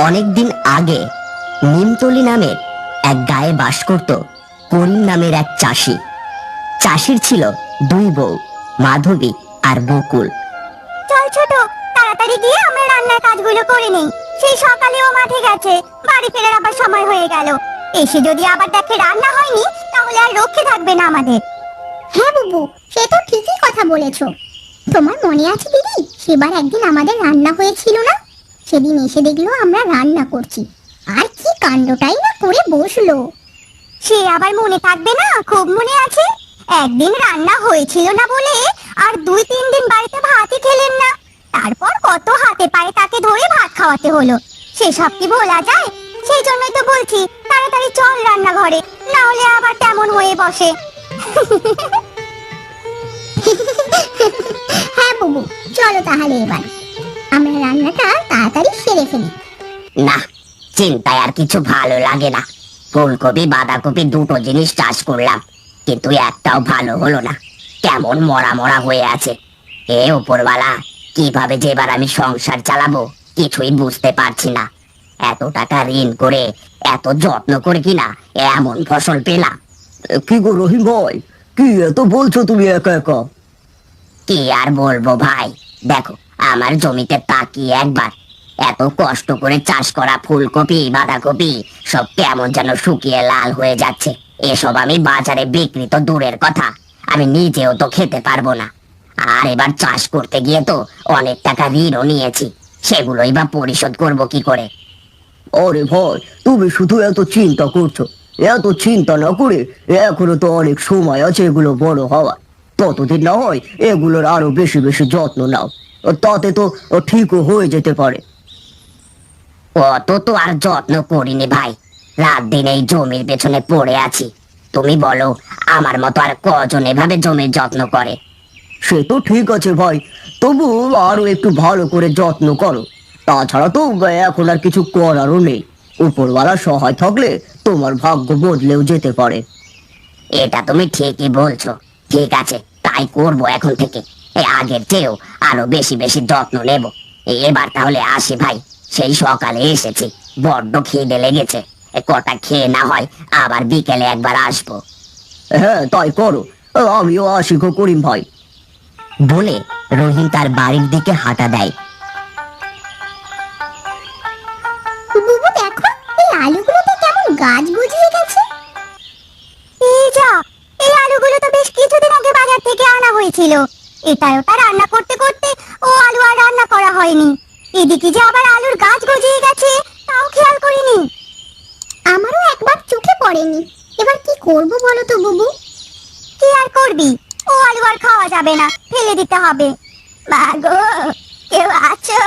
অনেকদিন আগে নিমতলি নামের এক গায়ে বাস করত করিম নামের এক চাষি। চাষির ছিল দুই বউ, মাধবী আর বকুল। চল ছোট, তাড়াতাড়ি গিয়ে আমরা রান্নার কাজগুলো করে নেই। সেই সকালে ও মাঠে গেছে, বাড়ি ফেরার আবার সময় হয়ে গেল। এসে যদি আবার দেখে রান্না হয়নি, তাহলে আর রক্ষে থাকবে না আমাদের। হ্যাঁ বুবু, সে তো ঠিকই কথা বলেছো। তোমার মনে আছে দিদি, সেবার একদিন আমাদের রান্না হয়েছিল না? সেদিন এসে দেখলো আমরা রান্না করছি, আর কি কাণ্ডটাই না করে বসলো। সে আবার মনে থাকবে না? খুব মনে আছে। একদিন রান্না হয়েছিল না বলে আর 2-3 দিন বাড়িতে ভাতই খেলেন না। তারপর কত হাতে পায়ে তাকে ধরে ভাত খাওয়াতে হলো। সেসব কি ভোলা যায়? সেই জন্যই তো বলছি, তাড়াতাড়ি চল রান্নাঘরে, না হলে আবার তেমন হয়ে বসে। হ্যাঁ বুবু, চলো তাহলে এবার আমরা রান্নাটা তাড়াতাড়ি সেরে ফেলি। না, চিন্তায় আর কিছু ভালো লাগে না। ফুলকপি বাঁধাকপি দুটো জিনিস চাষ করলাম, কিন্তু একটাও ভালো হলো না। কেমন মরা মরা হয়ে আছে। এ উপরওয়ালা, কিভাবে যে এবার আমি সংসার চালাবো কিছুই বুঝতে পারছি না। এত টাকা ঋণ করে এত যত্ন করে কিনা এমন ফসল পেলাম। কি গো রহিম ভাই, কি এত বলছো তুমি একা একা? কি আর বলবো ভাই, দেখো আমার জমিতে তাকিয়ে একবার। এত কষ্ট করে চাষ করা ফুলকপি বাঁধাকপি সব কেমন যেন শুকিয়ে লাল হয়ে যাচ্ছে। এসব আমি বাজারে বিক্রি তো দূরের কথা, আমি নিজেও তো খেতে পারবো না। আর এবার চাষ করতে গিয়ে তো অনেক টাকা ঋণও নিয়েছি, সেগুলোই বা পরিশোধ করবো কি করে? আরে ভাই, তুমি শুধু এত চিন্তা করছো। এত চিন্তা না করে এখনো তো অনেক সময় আছে এগুলো বড় হওয়ার। ততদিন না হয় এগুলোর আরো বেশি বেশি যত্ন নাও, তাতে তো ঠিকও হয়ে যেতে পারে। অত তো আর যত্ন করিনি ভাই, রাত দিন এই জমির পেছনে পড়ে আছি। তুমি বলো, আমার মতো আর কজন এভাবে জমির যত্ন করে? সে তো ঠিক আছে ভাই, তবু আরো একটু ভালো করে যত্ন করো। তাছাড়া তো এখন আর কিছু করারও নেই। উপরওয়ালা সহায় থাকলে তোমার ভাগ্য বদলেও যেতে পারে। এটা তুমি ঠিকই বলছো। ঠিক আছে, তাই করবো এখন থেকে। এই আগের চেয়েও আরো বেশি বেশি যত্ন নেব। এবার তাহলে আসি ভাই, সেই সকালে এসেছি, বড্ড খিদে লেগেছে। কটা খেয়ে না হয় আবার বিকেলে একবার আসবো। হ্যাঁ, তাই করো। আমিও আসি গো করিম ভাই। বলে রহিম তার বাড়ির দিকে হাঁটা দেয়। বুবু দেখো, এই আলুগুলোতে কেমন গাছ গজিয়ে গেছে। এই যা, এই আলুগুলো তো বেশ কিছুদিন আগে বাজার থেকে আনা হয়েছিল। এটা ওটা রান্না করতে করতে ও আলু আর রান্না করা হয়নি। এদিকে যে আবার আলুর গাছ গজিয়ে গেছে, তাও খেয়াল করিনি। আমারও একবার চোখে পড়েনি। এবার কি করব বলো তো বুবু? কি আর করবি, ও আলু আর খাওয়া যাবে না, ফেলে দিতে হবে। মা গো, কেউ আছো?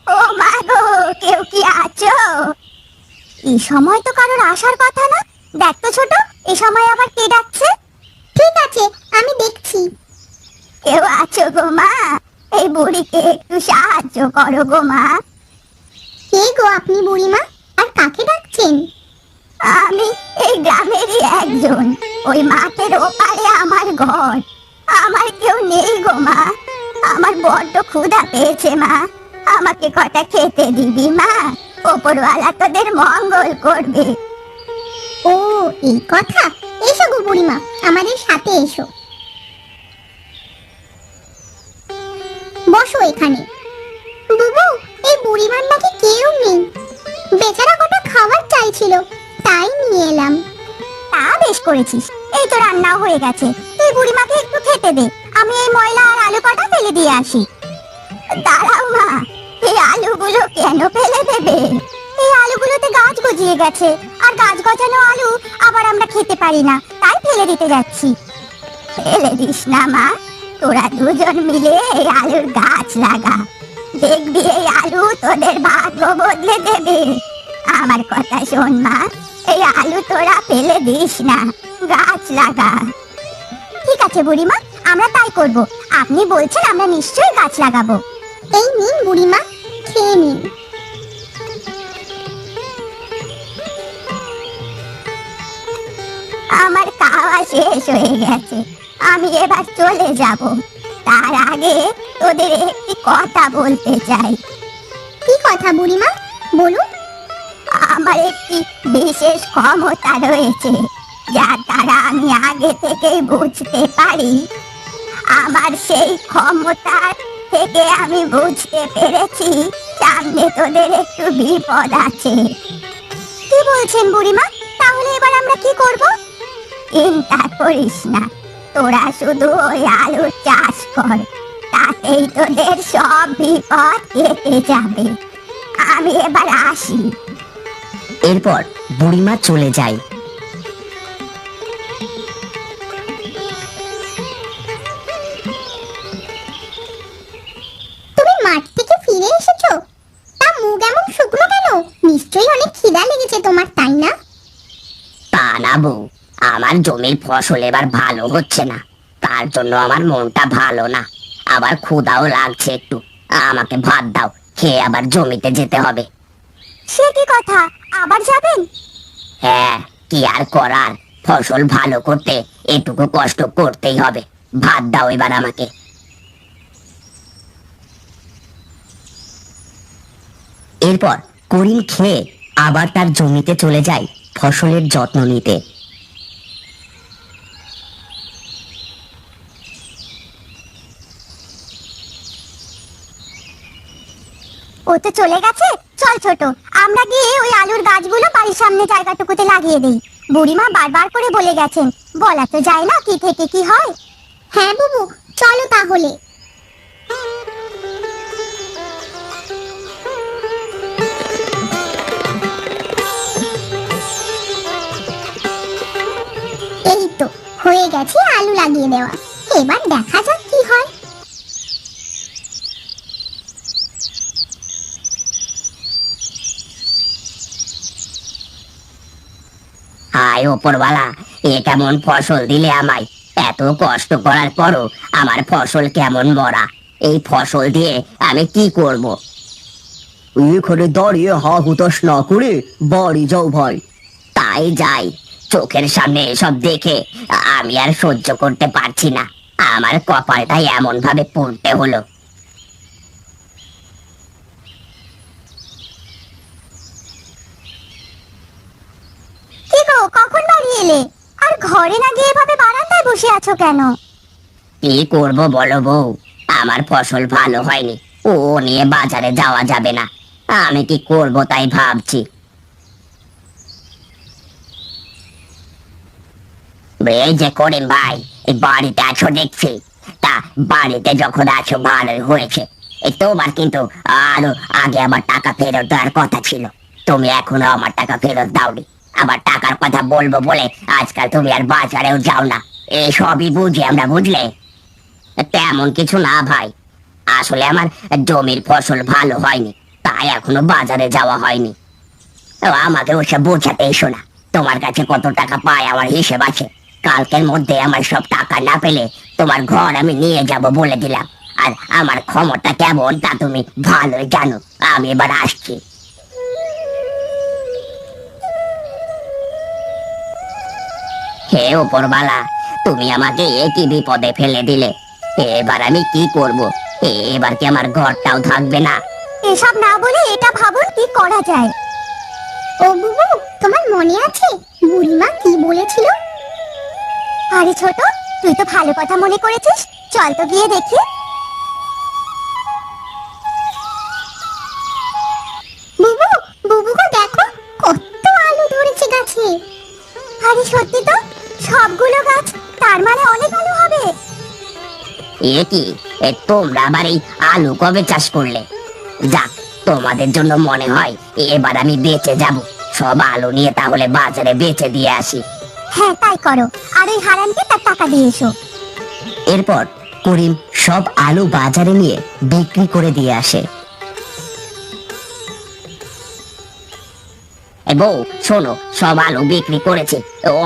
ও মা গো, কেউ কি আছো? এই সময় তো কারোর আসার কথা না। দেখ তো ছোট, এই সময় আবার কে ডাকছে? ঠিক আছে, আমি দেখছি। কেউ আছো গো মা? এই বুড়িকে একটু সাহায্য করো গো মা। কে গো আপনি বুড়িমা? আর কাকে ডাকছেন? আমি এই গ্রামেরই একজন। ওই মাঠের ওপারে আমার ঘর। আমার কেউ নেই গো মা। আমার বড্ড ক্ষুধা পেয়েছে মা। আমাকে কটা খেতে দিবি মা? ওপরওয়ালা তোদের মঙ্গল করবে। ও, এই কথা। এসো গো বুড়িমা, আমাদের সাথে এসো। বসো এখানে। বুবু, এই বুড়িমার নাকি কেউ নেই। বেচারা কটা খাবার চাইছিল, তাই নিয়ে এলাম। তা বেশ করেছিস, এই তো রান্নাও হয়ে গেছে। তুই বুড়িমাকে একটু খেতে দে, আমি এই ময়লা আর আলু কটা ফেলে দিয়ে আসি। দাঁড়াও মা, এই আলুগুলো কেন ফেলে দেবে? এই আলুগুলোতে গাছ গজিয়ে গেছে, আর গাছ গজানো আলু আবার আমরা খেতে পারি না, তাই ফেলে দিতে যাচ্ছি। ফেলে দিস না মা, তোরা দুজন মিলে এই আলুর গাছ লাগা। দেখবি এই আলু তোদের ভাগ্য বদলে দেবে। আমার কথা শোন মা, এই আলু তোরা ফেলে দিস না, গাছ লাগা। ঠিক আছে বুড়িমা, আমরা তাই করব। আপনি বলছেন, আমরা নিশ্চয়ই গাছ লাগাবো। এই নিন বুড়িমা, খেয়ে নিন। আমার খাওয়া শেষ হয়ে গেছে, আমি এবার চলে যাব। তার আগে তোদের একটি কথা বলতে চাই। কি কথা বুড়িমা? বলুন। আমার একটি বিশেষ ক্ষমতা রয়েছে, যার দ্বারা আমি আগে থেকেই বুঝতে পারি। আমার সেই ক্ষমতার থেকে আমি বুঝতে পেরেছি সামনে তোদের একটু বিপদ আছে। কি বলছেন বুড়িমা? তাহলে এবার আমরা কি করব? চিন্তা করিস না, তোরা শুধু ওই আলুর চাষ কর, তাতেই তোদের সব বিপদ কেটে যাবে। আমি এবার আসি। এরপর বুড়িমা চলে যায়। তুমি মাঠ থেকে ফিরে এসেছো? তা মুখ এমন শুকনো কেন? নিশ্চয়ই অনেক খিদা লেগেছে তোমার, তাই না? তা না বউ, আমার জমির ফসল এবার ভালো হচ্ছে না, তার জন্য আমার মনটা ভালো না। আবার ক্ষুধাও লাগছে একটু। আমাকে ভাত দাও, খেয়ে আবার জমিতে যেতে হবে। সে কি কথা, আবার যাবেন? হ্যাঁ, কি আর করার, ফসল ভালো করতে এটুকু কষ্ট করতেই হবে। ভাত দাও এবার আমাকে। এরপর করিম খেয়ে আবার তার জমিতে চলে যায় ফসলের যত্ন নিতে। ও তো চলে গেছে। চল ছোট, আমরা গিয়ে ওই আলুর গাছগুলো বাড়ির সামনে জায়গাটুকুতে লাগিয়ে দেই। বুড়িমা বারবার করে বলে গেছেন, বলা তো যায় না কি থেকে কি হয়। হ্যাঁ বুবু, চলো তাহলে। এই তো হয়ে গেছে আলু লাগিয়ে দেওয়া, এবার দেখা যাক কি হয়। হায় ওপরওয়ালা, এ কেমন ফসল দিলে আমায়? এত কষ্ট করার পরও আমার ফসল কেমন মরা। এই ফসল দিয়ে আমি কি করব? এখানে দাঁড়িয়ে হা হুতাশ না করে বাড়ি যাও ভাই। তাই যাই, চোখের সামনে এসব দেখে আমি আর সহ্য করতে পারছি না। আমার কপালটাই এমন ভাবে পড়তে হলো। কি গো, কখন বাড়ি এলে? আর ঘরে না গিয়ে এভাবে বারান্দায় বসে আছো কেন? কি করব বলো বউ, আমার ফসল ভালো হয়নি, ও নিয়ে বাজারে যাওয়া যাবে না। আমি কি করব তাই ভাবছি। এই যে করিম ভাই, এই বাড়িতে আছো দেখছি। তা বাড়িতে যখন আছো ভালোই হয়েছে। এই তোমার কিন্তু আরো আগে আমার টাকা ফেরত দেওয়ার কথা ছিল, তুমি এখনো আমার টাকা ফেরত দাওনি। আবার টাকার কথা বলবো বলে আজকাল তুমি আর বাজারেও যাও না। এসবই বুঝি আমরা, বুঝলে? তেমন কিছু না ভাই, আসলে আমার জমির ফসল ভালো হয়নি, তাই এখনো বাজারে যাওয়া হয়নি। আমাকে ওসব বোঝাতে এসো না। তোমার কাছে কত টাকা পায় আমার হিসেব আছে। কালকের মধ্যে আমার সব টাকা না পেলে তোমার ঘর আমি নিয়ে যাব বলে দিলাম। আর আমার ক্ষমতা কেমন তা তুমি ভালোই জানো। আমি এবার আসছি। হে ওপরবালা, তুমি আমাকে একই বিপদে ফেলে দিলে। এবার আমি কি করব? এবার কি আমার ঘরটাও থাকবে না? এসব না বলে এটা ভাবুন কি করা যায়। ও বুবু, তোমার মনে আছে বুড়িমা কি বলেছিল? আরে ছোট, তুই তো ভালো কথা মনে করেছিস, চল তো গিয়ে দেখি। বুবু, বুবু গো দেখো, কত আলু ধরেছে গাছে। আরে সত্যি তো, সবগুলো গাছ, তার মানে অনেক আলু হবে। এ কি, তোমরা আবার এই আলু কবে চাষ করলে? যাক, তোমাদের জন্য মনে হয় এবার আমি বেঁচে যাব। সব আলু নিয়ে তাহলে বাজারে বেচে দিয়ে আসি। হ্যাঁ তাই করো, আর ওই হারানকে তার টাকা দিয়ে এসো। এরপর করিম সব আলু বাজারে নিয়ে বিক্রি করে দিয়ে আসে। বউ শোনো, সব আলু বিক্রি করেছে,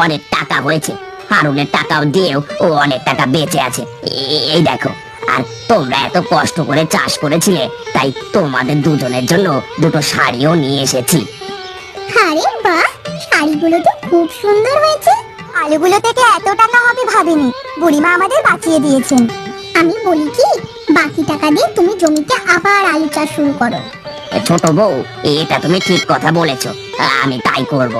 অনেক টাকা হয়েছে। হারুনের টাকাও দিয়েও ও অনেক টাকা বেঁচে আছে। এই দেখো। আর তোমরা এত কষ্ট করে চাষ করেছিলে, তাই তোমাদের দুজনের জন্য দুটো শাড়িও নিয়ে এসেছি। আরে বাহ, শাড়িগুলো তো খুব সুন্দর হয়েছে। আলুগুলো থেকে এত টাকা হবে ভাবিনি, বুড়িমা আমাদের বাঁচিয়ে দিয়েছেন। আমি বলি কি, বাকি টাকা দিয়ে তুমি জমিতে আবার আলু চাষ শুরু করো, ছোট বউ, এটা তুমি ঠিক কথা বলেছো, আমি তাই করব।